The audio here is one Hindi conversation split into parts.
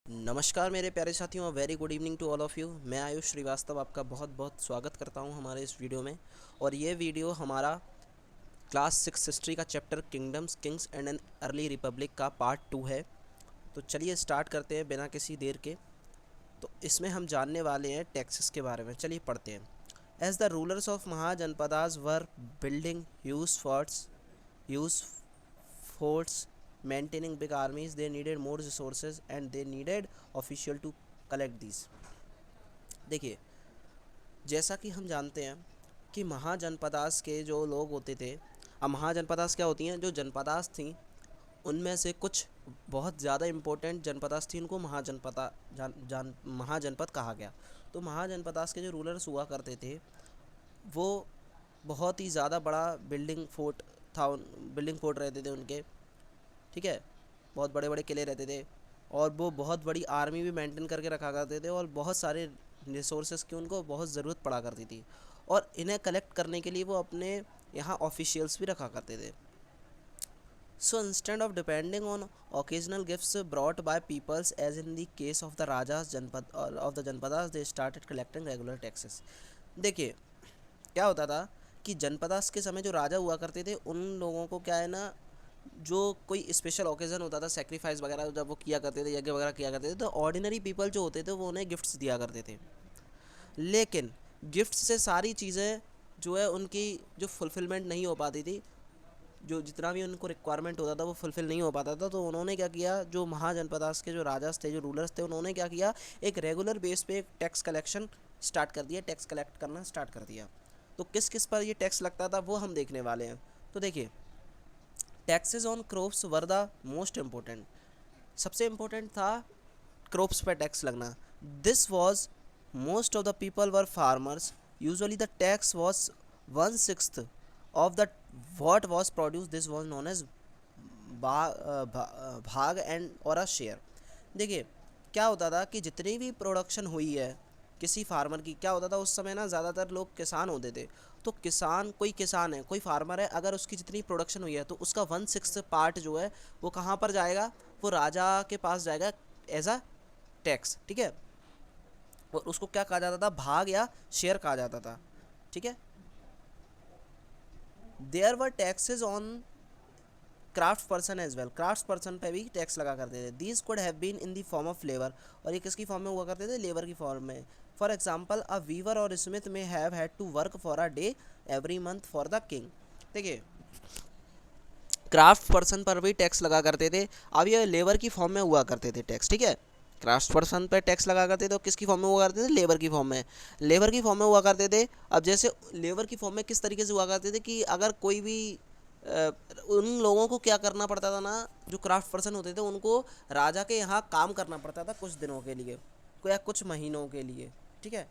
नमस्कार मेरे प्यारे साथियों, very good evening to all of you. मैं आयुष श्रीवास्तव आपका बहुत बहुत स्वागत करता हूं हमारे इस वीडियो में। और ये वीडियो हमारा क्लास 6 हिस्ट्री का chapter kingdoms, Kings and an early Republic का पार्ट 2 है। तो चलिए स्टार्ट करते हैं बिना किसी देर के। तो इसमें हम जानने वाले हैं टैक्सेस के बारे में। चलिए पढ़ते हैं। As the rulers of mahajanapadas were building huge forts, maintaining big armies, they needed more resources and they needed official to collect these। देखिए, जैसा कि हम जानते हैं कि महाजनपदास के जो लोग होते थे, अब महाजनपदास क्या होती हैं, जो जनपदास थी उनमें से कुछ बहुत ज़्यादा इम्पोर्टेंट जनपदास थी, उनको महाजनपद कहा गया। तो महाजनपदास के जो रूलर्स हुआ करते थे वो बहुत ही ज़्यादा बड़ा बिल्डिंग फोर्ट रहते थे उनके, ठीक है। बहुत बड़े बड़े किले रहते थे और वो बहुत बड़ी आर्मी भी मेंटेन करके रखा करते थे और बहुत सारे रिसोर्सेज की उनको बहुत ज़रूरत पड़ा करती थी। और इन्हें कलेक्ट करने के लिए वो अपने यहाँ ऑफिशियल्स भी रखा करते थे। So instead of depending on occasional gifts brought by peoples as in the case of the rajas janapadas they started collecting regular taxes. देखिए, क्या होता था कि जनपदास के समय जो राजा हुआ करते थे उन लोगों को क्या है ना, जो कोई स्पेशल ओकेज़न होता था, सेक्रीफाइस वगैरह जब वो किया करते थे, यज्ञ वगैरह किया करते थे, तो ऑर्डिनरी पीपल जो होते थे वो उन्हें गिफ्ट्स दिया करते थे। लेकिन गिफ्ट्स से सारी चीज़ें जो है उनकी जो फुलफिलमेंट नहीं हो पाती थी, जो जितना भी उनको रिक्वायरमेंट होता था वो फुलफ़िल नहीं हो पाता था। तो उन्होंने क्या किया, जो महाजनपदास के जो राजास थे, जो रूलर्स थे, उन्होंने क्या किया, एक रेगुलर बेस पे एक टैक्स कलेक्शन स्टार्ट कर दिया, टैक्स कलेक्ट करना स्टार्ट कर दिया। तो किस किस पर ये टैक्स लगता था वो हम देखने वाले हैं। तो देखिए, taxes on crops were the most important. सबसे इम्पोर्टेंट था क्रॉप्स पर टैक्स लगना। This was most of the people were farmers. Usually the tax was 1/6 of the what was produce. This was known as bhaga and और अ शेयर। देखिए, क्या होता था कि जितनी भी प्रोडक्शन हुई है किसी फार्मर की, क्या होता था उस समय ना, ज़्यादातर लोग किसान होते थे। तो कोई किसान है, कोई फार्मर है, अगर उसकी जितनी प्रोडक्शन हुई है तो उसका 1/6 पार्ट जो है वो कहाँ पर जाएगा, वो राजा के पास जाएगा एज अ टैक्स, ठीक है। और उसको क्या कहा जाता था, भाग या शेयर कहा जाता था, ठीक है। There were taxes on craft person as well. Craft person पे भी टैक्स लगा करते थे। These could have been in the form of labour. और ये किसकी फॉर्म में हुआ करते थे, लेबर की फॉर्म में। For example, a weaver or smith may have had to work for a day every month for the king. देखिए, क्राफ्ट पर्सन पर भी टैक्स लगा करते थे। अब ये लेबर की फॉर्म में हुआ करते थे टैक्स, ठीक है। क्राफ्ट पर्सन पर टैक्स लगा करते थे तो किसकी फॉर्म में हुआ करते थे, लेबर की फॉर्म में। लेबर की फॉर्म में हुआ करते थे। अब जैसे लेबर की फॉर्म में किस तरीके से हुआ करते थे कि अगर कोई भी उन लोगों को क्या करना पड़ता था ना, जो क्राफ्ट पर्सन होते थे उनको राजा के यहाँ काम करना पड़ता था कुछ दिनों के लिए या कुछ महीनों के लिए, ठीक है।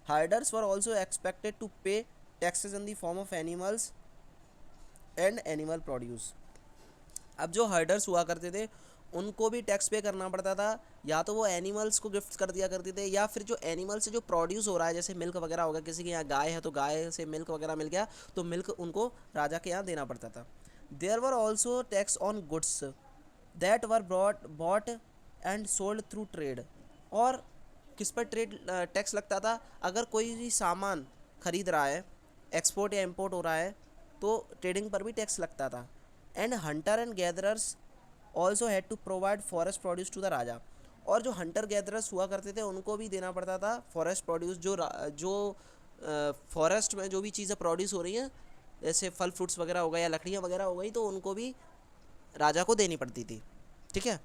Herders were also expected to pay taxes in the form of animals and animal produce. अब जो हर्डर्स हुआ करते थे उनको भी टैक्स पे करना पड़ता था। या तो वो एनिमल्स को गिफ्ट कर दिया करते थे, या फिर जो एनिमल से जो प्रोड्यूस हो रहा है, जैसे मिल्क वगैरह होगा, किसी के यहाँ गाय है तो गाय से मिल्क वगैरह मिल गया तो मिल्क उनको राजा के यहाँ देना पड़ता था। There were also tax on goods that were bought and sold through trade. और किस पर ट्रेड टैक्स लगता था, अगर कोई भी सामान खरीद रहा है, एक्सपोर्ट या इम्पोर्ट हो रहा है, तो ट्रेडिंग पर भी टैक्स लगता था। And hunter and gatherers also had to provide forest produce to the raja. और जो हंटर गैदरर्स हुआ करते थे उनको भी देना पड़ता था फॉरेस्ट प्रोड्यूस। जो फॉरेस्ट में जो भी चीज़ें प्रोड्यूस हो रही हैं, जैसे फल फ्रूट्स वगैरह हो गए या लकड़ियाँ वगैरह हो गई, तो उनको भी राजा को देनी पड़ती थी, ठीक है।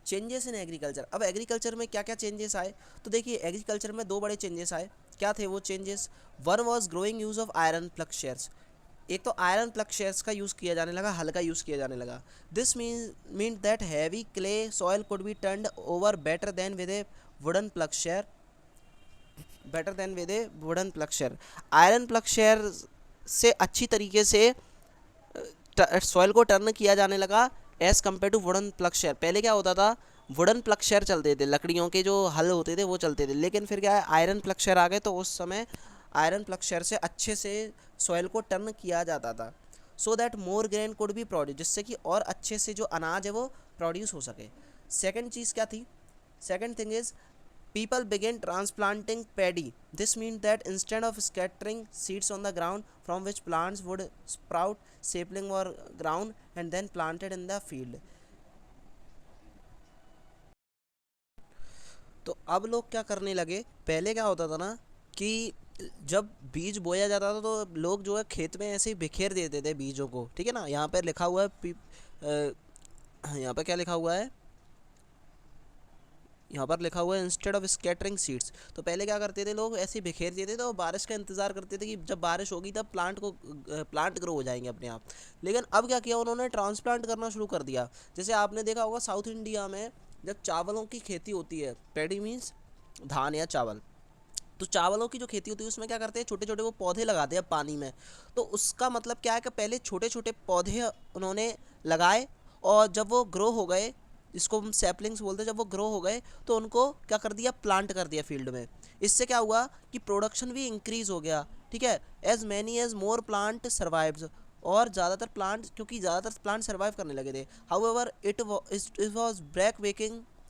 Changes in agriculture. अब एग्रीकल्चर में क्या क्या चेंजेस आए, तो देखिए, एग्रीकल्चर में दो बड़े चेंजेस आए। क्या थे वो changes? One was growing use of iron plug shares. एक तो आयरन प्लग शेयर्स का यूज़ किया जाने लगा, हल का यूज़ किया जाने लगा। This mean that heavy clay soil could be turned over better than with A wooden plug share. Iron plug share से अच्छी तरीके से सॉइल को टर्न किया जाने लगा as compared to wooden ploughshare. पहले क्या होता था, वुडन प्लग शेयर चलते थे, लकड़ियों के जो हल होते थे वो चलते थे। लेकिन फिर क्या है, आयरन प्लग शेयर आ गए तो उस समय आयरन प्लग शेयर से अच्छे से सॉइल को टर्न किया जाता था। So that more grain could be produce, जिससे कि और अच्छे से जो अनाज है वो प्रोड्यूस हो सके। सेकेंड चीज़ क्या थी? Second thing is people began transplanting paddy. This means that instead of scattering seeds on the ground from which plants would sprout, sapling were ground and then planted in the field. तो अब लोग क्या करने लगे, पहले क्या होता था ना कि जब बीज बोया जाता था तो लोग जो है खेत में ऐसे ही बिखेर देते थे बीजों को, ठीक है ना। यहाँ पर लिखा हुआ है यहाँ पर क्या लिखा हुआ है, यहाँ पर लिखा हुआ है इंस्टेड ऑफ स्कैटरिंग सीड्स। तो पहले क्या करते थे लोग, ऐसे ही बिखेर देते थे और बारिश का इंतज़ार करते थे कि जब बारिश होगी तब प्लांट ग्रो हो जाएंगे अपने आप। लेकिन अब क्या किया उन्होंने, ट्रांसप्लांट करना शुरू कर दिया। जैसे आपने देखा होगा साउथ इंडिया में जब चावलों की खेती होती है, पैडी मीन्स धान या चावल, तो चावलों की जो खेती होती है उसमें क्या करते हैं, छोटे छोटे वो पौधे लगाते हैं पानी में। तो उसका मतलब क्या है कि पहले छोटे छोटे पौधे उन्होंने लगाए, और जब वो ग्रो हो गए, जिसको हम सैपलिंग्स बोलते हैं, जब वो ग्रो हो गए तो उनको क्या कर दिया, प्लांट कर दिया फील्ड में। इससे क्या हुआ कि प्रोडक्शन भी इंक्रीज हो गया, ठीक है। As many as more plant survives, और ज़्यादातर प्लांट, क्योंकि ज़्यादातर प्लांट सर्वाइव करने लगे थे। However it was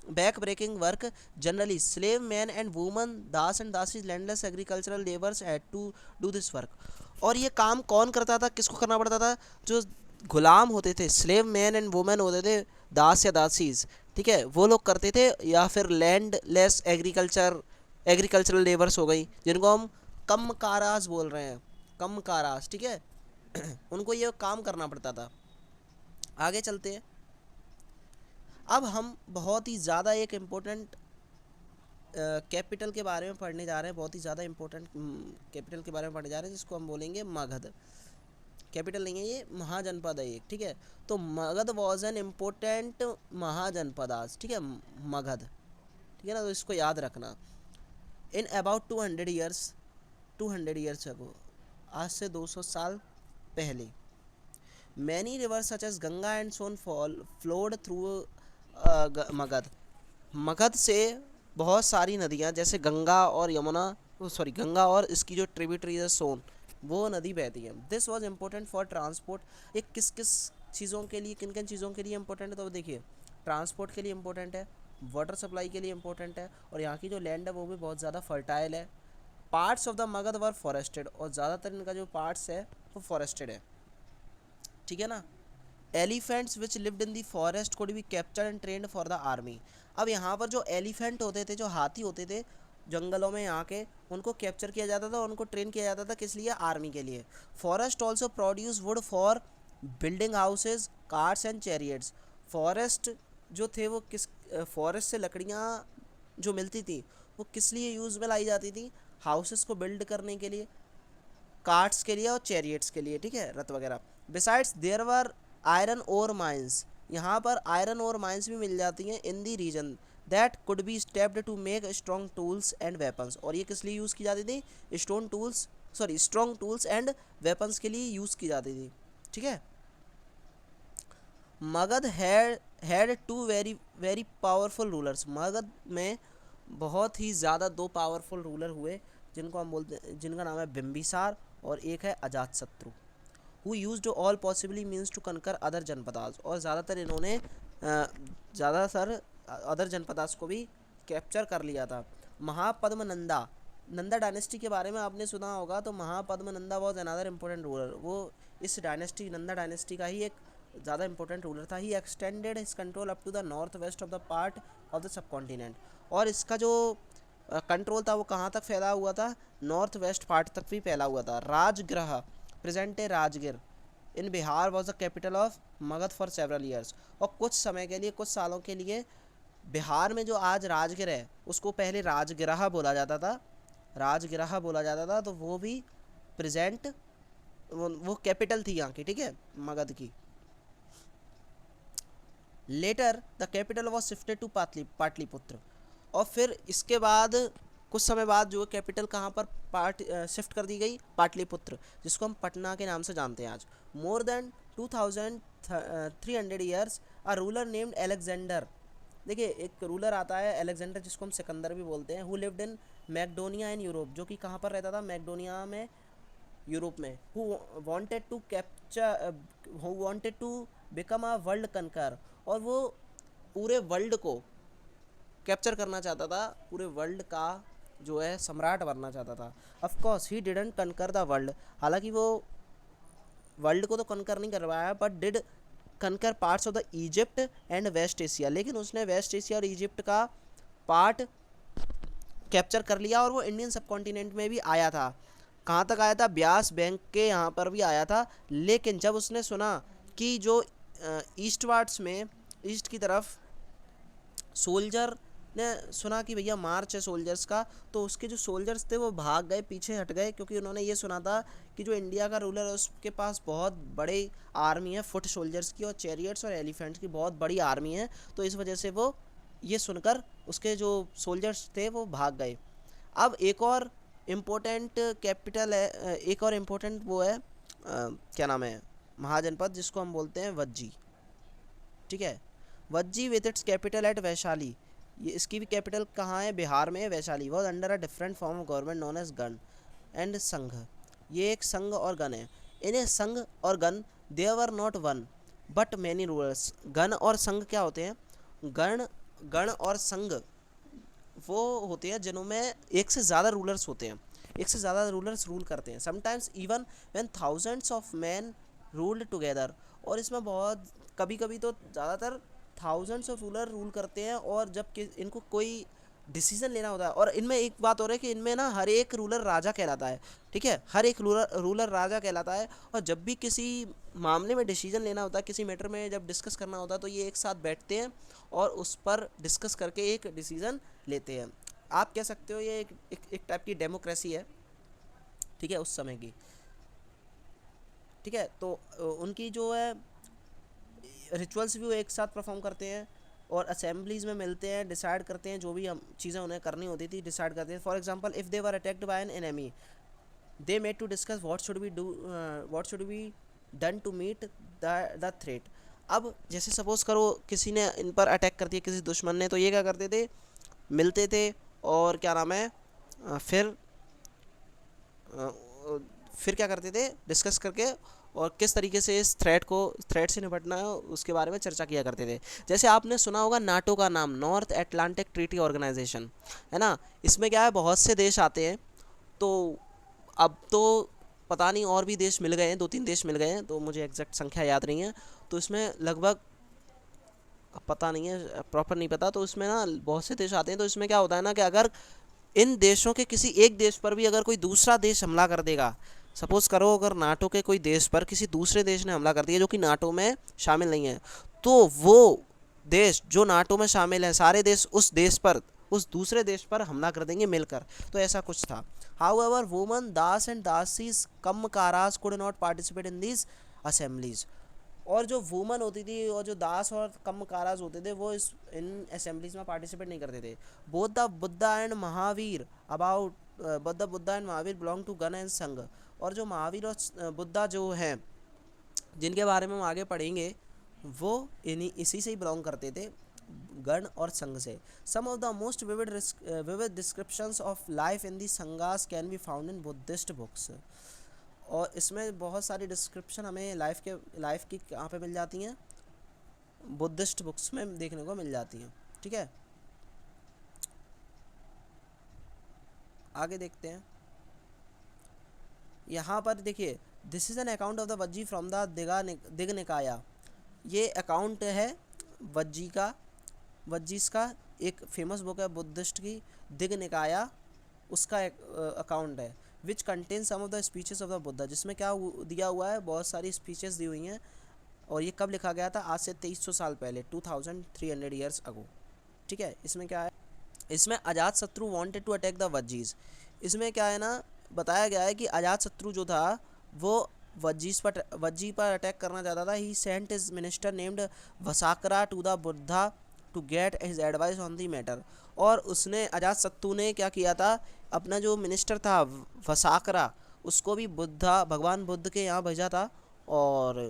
back breaking work, generally slave man and woman, dasa and dasis, landless agricultural labours had to do this work. और ये काम कौन करता था, किसको करना पड़ता था? जो गुलाम होते थे, स्लेव मैन एंड वुमेन होते थे, दास या दासीज, ठीक है, वो लोग करते थे। या फिर लैंड लेस एग्रीकल्चरल लेबर्स हो गई, जिनको हम कम काराज बोल रहे हैं, कम काराज, ठीक है। उनको ये काम करना पड़ता था। आगे चलते हैं। अब हम बहुत ही ज़्यादा एक इम्पोर्टेंट कैपिटल के बारे में पढ़ने जा रहे हैं, बहुत ही ज़्यादा इम्पोर्टेंट कैपिटल के बारे में पढ़ने जा रहे हैं, जिसको हम बोलेंगे मगध। कैपिटल नहीं है ये, महाजनपद है एक, ठीक है। तो मगध वॉज एन इम्पोर्टेंट महाजनपद आज, ठीक है, मगध, ठीक है ना। तो इसको याद रखना। In about 200 years, 200 years ago, आज से 200 साल पहले, many rivers such as Ganga and Son flowed through Magadha. Magadha से बहुत सारी नदियाँ जैसे गंगा और यमुना, सॉरी गंगा और इसकी जो ट्रिब्यूटरीज है सोन, वो नदी बहती है। This was important for transport. ये किस किस चीज़ों के लिए, किन किन चीज़ों के लिए इंपॉर्टेंट है, तो देखिए ट्रांसपोर्ट के लिए इंपॉर्टेंट है, वाटर सप्लाई के लिए इंपॉर्टेंट है, और यहाँ की जो लैंड है वो भी बहुत ज़्यादा फर्टाइल है। Parts of the Magadh were forested, और ज़्यादातर इनका जो पार्ट्स है वो फॉरेस्टेड है, ठीक है ना। Elephants which lived in the forest could be captured and trend for the army. अब यहाँ पर जो एलिफेंट होते थे, जो हाथी होते थे जंगलों में यहाँ के, उनको कैप्चर किया जाता था, उनको ट्रेन किया जाता था, किस लिए? आर्मी के लिए। Forest also produce would for building houses, cars and chariots. Forest जो थे वो किस, फॉरेस्ट से लकड़ियाँ जो मिलती थी वो किस लिए यूज़ में लाई जाती थी? हाउसेस को बिल्ड करने के लिए, कार्ट्स के लिए और चैरियट्स के लिए, ठीक है, रथ वगैरह। Besides there were iron ore mines, यहाँ पर आयरन ओर माइंस भी मिल जाती हैं in the region that could be stepped to make strong tools and weapons. और ये किस लिए यूज़ की जाती थी? स्ट्रॉन्ग टूल्स एंड वेपन्स के लिए यूज़ की जाती थी, ठीक है। Magadha had two very very powerful rulers. Magadha में बहुत ही ज़्यादा दो पावरफुल रूलर हुए, जिनको हम बोलते हैं, जिनका नाम है बिम्बिसार और एक है Ajatashatru. Who used all possibly means to conquer other janapadas, और ज़्यादातर इन्होंने ज़्यादातर अदर जनपदास को भी कैप्चर कर लिया था। महापद्मनंदा, नंदा डायनेस्टी के बारे में आपने सुना होगा, तो महापद्मनंदा वॉज अनदर इम्पोर्टेंट रूलर। वो इस डायनेस्टी, नंदा डायनेस्टी का ही एक ज़्यादा इंपॉर्टेंट रूलर था। He extended his control up to the north west of the part of the subcontinent. और इसका जो कंट्रोल था वो कहाँ तक फैला हुआ था? नॉर्थ वेस्ट पार्ट तक भी फैला हुआ था। राजगृह, प्रेजेंट है Rajgir, in Bihar was the capital of Magadha for several years. और कुछ समय के लिए, कुछ सालों के लिए बिहार में जो आज राजगीर है उसको पहले राजगृह बोला जाता था, राजगृह बोला जाता था। तो वो भी प्रेजेंट, वो कैपिटल थी यहाँ की, ठीक है, मगध की। Later the capital was shifted to Pataliputra. और फिर इसके बाद कुछ समय बाद जो कैपिटल कहाँ पर शिफ्ट कर दी गई? पाटलिपुत्र, जिसको हम पटना के नाम से जानते हैं आज। More than 2300 years a ruler named Alexander. देखिए एक रूलर आता है एलेक्जेंडर, जिसको हम सिकंदर भी बोलते हैं, who lived in Macedonia in Europe, जो कि कहाँ पर रहता था? मैकडोनिया में यूरोप में, who wanted to become a world conqueror, और वो पूरे वर्ल्ड को कैप्चर करना चाहता था, पूरे वर्ल्ड का जो है सम्राट बनना चाहता था। Of course he didn't conquer the world, हालांकि वो वर्ल्ड को तो कनकर नहीं कर पाया, but did conquer parts of the Egypt and West Asia, लेकिन उसने वेस्ट एशिया और इजिप्ट का पार्ट कैप्चर कर लिया, और वो इंडियन सब कॉन्टिनेंट में भी आया था। कहाँ तक आया था? ब्यास बैंक के यहाँ पर भी आया था। लेकिन जब उसने सुना कि जो ईस्टवार्ड्स में, ईस्ट की तरफ सोल्जर ने सुना कि भैया मार्च है सोल्जर्स का, तो उसके जो सोल्जर्स थे वो भाग गए, पीछे हट गए, क्योंकि उन्होंने ये सुना था कि जो इंडिया का रूलर है उसके पास बहुत बड़े आर्मी है, फुट सोल्जर्स की और चैरियट्स और एलिफेंट्स की बहुत बड़ी आर्मी है। तो इस वजह से वो ये सुनकर उसके जो सोल्जर्स थे वो भाग गए। अब एक और इम्पोर्टेंट कैपिटल है, एक और इम्पोर्टेंट वो है, क्या नाम है, महाजनपद, जिसको हम बोलते हैं वज्जी। ठीक है, Vajji with its capital at Vaishali, ये इसकी भी कैपिटल कहाँ है? बिहार में, Vaishali. Was under a different form of government known as gana and sangha, ये एक संघ और गण है। इन्हें संघ और गण, they were not one but many rulers. गण और संघ क्या होते हैं? गण गण और संघ वो होते हैं जिनों में एक से ज़्यादा रूलर्स होते हैं, एक से ज़्यादा रूलर्स रूल करते हैं। Sometimes even when thousands of man ruled together, और इसमें बहुत कभी कभी तो ज़्यादातर थाउजेंड्स ऑफ रूलर रूल करते हैं, और जब इनको कोई डिसीजन लेना होता है, और इनमें एक बात हो रही है कि इनमें ना हर एक रूलर राजा कहलाता है। ठीक है, हर एक रूलर राजा कहलाता है, और जब भी किसी मामले में डिसीजन लेना होता है, किसी मैटर में जब डिस्कस करना होता है, तो ये एक साथ बैठते हैं और उस पर डिस्कस करके एक डिसीजन लेते हैं। आप कह सकते हो ये एक टाइप की डेमोक्रेसी है, ठीक है, उस समय की। ठीक है, तो उनकी जो है रिचुअल्स भी वो एक साथ परफॉर्म करते हैं, और असेंबलीज में मिलते हैं, डिसाइड करते हैं जो भी हम चीज़ें उन्हें करनी होती थी, डिसाइड करते हैं। For example if they were attacked by an enemy, they met to discuss what should be done to meet the threat. अब जैसे सपोज करो किसी ने इन पर अटैक कर दिया, किसी दुश्मन ने, तो ये क्या करते थे? मिलते थे, और क्या नाम है, फिर अ, फिर क्या करते थे? डिस्कस करके, और किस तरीके से इस थ्रेट से निपटना है उसके बारे में चर्चा किया करते थे। जैसे आपने सुना होगा नाटो का नाम, नॉर्थ एटलांटिक ट्रीटी ऑर्गेनाइजेशन, है ना। इसमें क्या है, बहुत से देश आते हैं। तो अब तो पता नहीं, और भी देश मिल गए हैं, 2-3 देश मिल गए हैं, तो मुझे एग्जैक्ट संख्या याद नहीं है। तो इसमें लगभग, पता नहीं है, प्रॉपर नहीं पता। तो इसमें ना बहुत से देश आते हैं। तो इसमें क्या होता है ना कि अगर इन देशों के किसी एक देश पर भी अगर कोई दूसरा देश हमला कर देगा, सपोज करो अगर नाटो के कोई देश पर किसी दूसरे देश ने हमला कर दिया जो कि नाटो में शामिल नहीं है, तो वो देश जो नाटो में शामिल है, सारे देश उस देश पर, उस दूसरे देश पर हमला कर देंगे मिलकर। तो ऐसा कुछ था। However woman dasa and dasis kammakaras could not participate in these assemblies, और जो वुमन होती थी और जो दास और कम काराज होते थे वो इस इन असेंबलीज में पार्टिसिपेट नहीं करते थे। Both the Buddha and Mahavira about Buddha and Mahavira belong to gana and sangha, और जो महावीर और बुद्धा जो हैं, जिनके बारे में हम आगे पढ़ेंगे, वो इन्हीं इसी से ही बिलोंग करते थे, गण और संघ से। Some of the most vivid descriptions of life in the sanghas can be found in Buddhist books, और इसमें बहुत सारी डिस्क्रिप्शन हमें लाइफ की कहाँ पे मिल जाती हैं? बुद्धिस्ट बुक्स में देखने को मिल जाती हैं। ठीक है, आगे देखते हैं। यहाँ पर देखिए, this is an account of the Vajji from the दिग निकाया, ये अकाउंट है वज्जी का, वज्जीस का एक फेमस बुक है बुद्धिस्ट की, दिग निकाया, उसका एक अकाउंट है। Which contain some of the speeches of the Buddha, जिसमें क्या दिया हुआ है, बहुत सारी स्पीचेस दी हुई हैं। और ये कब लिखा गया था? आज से 2300 साल पहले, 2300 ईयर्स अगो। ठीक है, इसमें क्या है, इसमें अजात शत्रु वांटेड टू अटैक द वज्जीज। इसमें क्या है ना, बताया गया है कि अजात शत्रु जो था वो वज्जी पर अटैक करना चाहता था। He sent is minister named Vassakara to the Buddha to get his advice on the matter, और उसने अजात शत्रु ने क्या किया था, अपना जो मिनिस्टर था वसाकरा, उसको भी भगवान बुद्ध के यहाँ भेजा था, और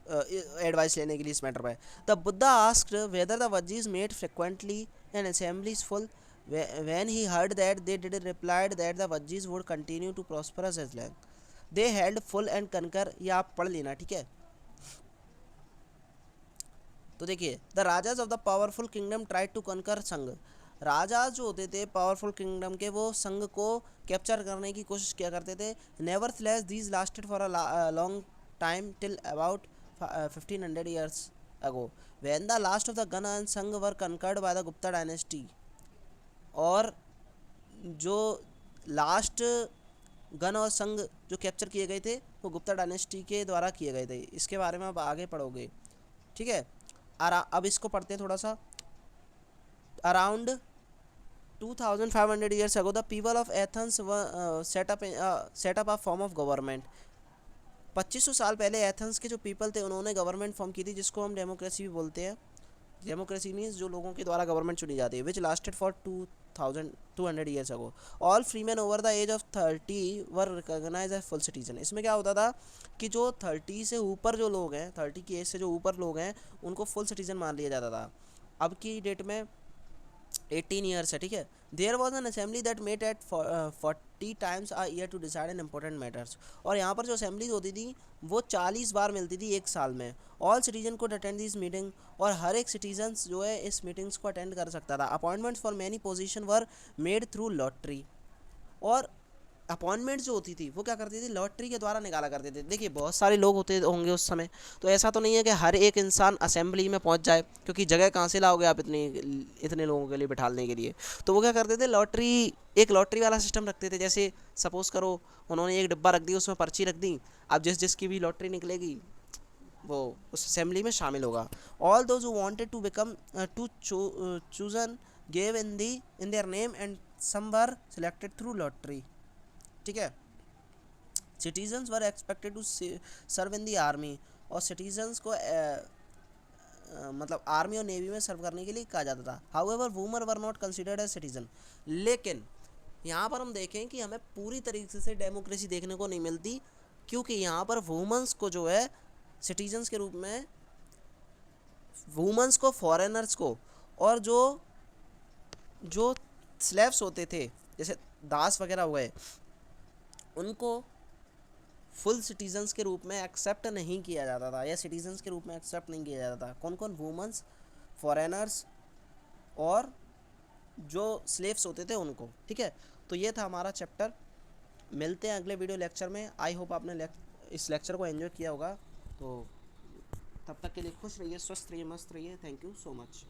एडवाइस लेने के लिए इस मैटर पर। The Buddha asked whether the Vajjis met frequently and assemblies full When he heard that, they did replied that the Vajjis would continue to prosper as long they held full and conquer. ये आप पढ़ लेना, ठीक है। तो देखिए, the rajas of the powerful kingdom tried to conquer sangha. राजा जो होते थे पावरफुल किंगडम के, वो संघ को कैप्चर करने की कोशिश किया करते थे। Nevertheless these lasted for a long time till about 1500 years ago when the last of the gana and sangha were conquered by the Gupta dynasty. और जो लास्ट गन और संघ जो कैप्चर किए गए थे वो गुप्ता डायनेस्टी के द्वारा किए गए थे। इसके बारे में आप आगे पढ़ोगे, ठीक है। अब इसको पढ़ते हैं थोड़ा सा। Around 2500 years ago the people of Athens were set up a form of government। 2500 साल पहले एथेंस के जो पीपल थे उन्होंने गवर्नमेंट फॉर्म की थी, जिसको हम डेमोक्रेसी भी बोलते हैं। डेमोक्रेसी मीन्स जो लोगों के द्वारा गवर्नमेंट चुनी जाती है। Which lasted for 2200 years ago. All free man over the age of 30 were recognise as full citizen. इसमें क्या होता था कि जो 30 से ऊपर जो लोग हैं, 30 की एज से जो ऊपर लोग हैं, उनको फुल सिटीजन मान लिया जाता था। अब की डेट में 18 ईयर्स है, ठीक है। There was an assembly that met at 40 times a year to decide on important matters. और यहाँ पर जो असेंबलीज होती थी वो 40 बार मिलती थी एक साल में। ऑल सिटीजन को अटेंड दिस मीटिंग, और हर एक सिटीजन्स जो है इस मीटिंग्स को अटेंड कर सकता था। Appointments for many position were made through lottery. और अपॉइंटमेंट जो होती थी वो क्या करती थी, लॉटरी के द्वारा निकाला करते थे। देखिए बहुत सारे लोग होते होंगे उस समय, तो ऐसा तो नहीं है कि हर एक इंसान असेंबली में पहुंच जाए, क्योंकि जगह कहाँ से लाओगे आप इतने लोगों के लिए बिठाने के लिए। तो वो क्या करते थे, एक लॉटरी वाला सिस्टम रखते थे। जैसे सपोज़ करो उन्होंने एक डिब्बा रख दिया, उसमें पर्ची रख दी, अब जिसकी भी लॉटरी निकलेगी वो उस असेंबली में शामिल होगा। All those who wanted to become to chosen gave in their name and some were selected through lottery, ठीक है। Citizens were expected to serve in the army. और सिटीजन्स को मतलब आर्मी और नेवी में सर्व करने के लिए कहा जाता था। However women were not considered as citizen. लेकिन यहाँ पर हम देखें कि हमें पूरी तरीके से डेमोक्रेसी देखने को नहीं मिलती, क्योंकि यहाँ पर वुमेंस को जो है सिटीजन्स के रूप में, वुमेंस को, फॉरेनर्स को, और जो स्लेव्स होते थे जैसे दास वगैरह हुए, उनको फुल सिटीजन्स के रूप में एक्सेप्ट नहीं किया जाता था, या सिटीजन्स के रूप में एक्सेप्ट नहीं किया जाता था। कौन कौन, वुमेंस, फॉरेनर्स और जो स्लेव्स होते थे उनको, ठीक है। तो ये था हमारा चैप्टर। मिलते हैं अगले वीडियो लेक्चर में। आई होप आपने इस लेक्चर को एंजॉय किया होगा। तो तब तक के लिए खुश रहिए, स्वस्थ रहिए, मस्त रहिए। Thank you so much.